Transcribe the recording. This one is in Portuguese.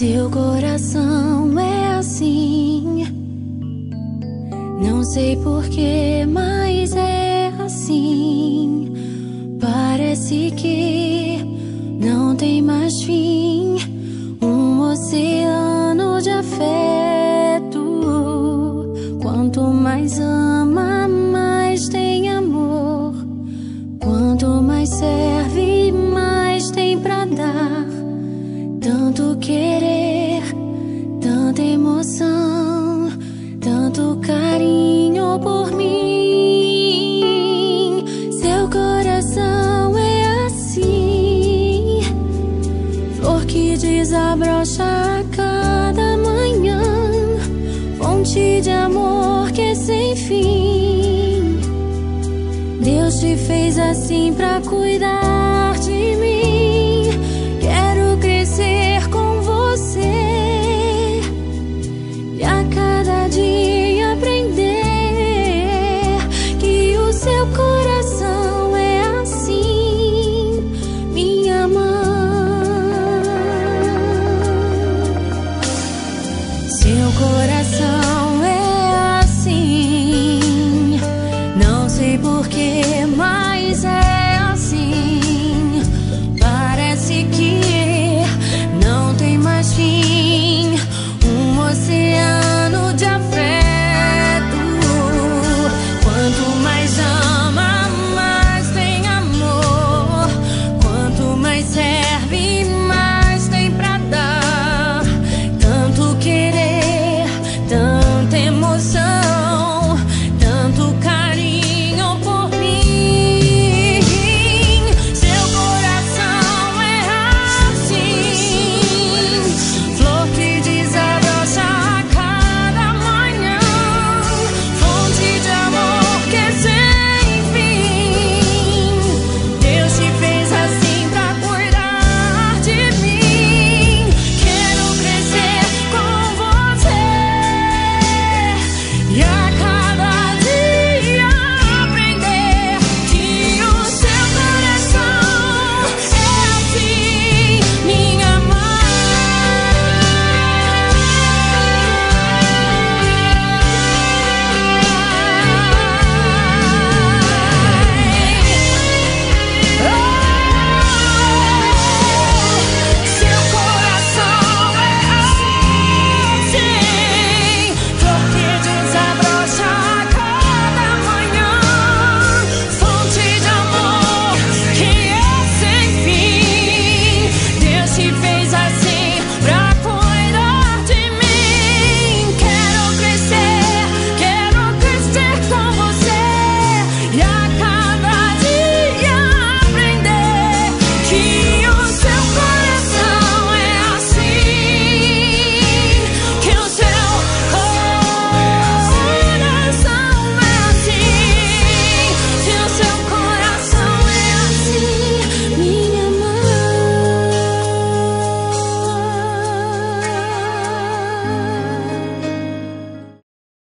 Seu coração é assim, não sei porquê, mas é assim. Parece que não tem mais fim, um oceano de afeto. Quanto mais ama, mais tem amor. Quanto mais serve, mais tem pra dar. Tanto querer, tanta emoção, tanto carinho por mim. Seu coração é assim, flor que desabrocha a cada manhã, fonte de amor que é sem fim. Deus te fez assim pra cuidar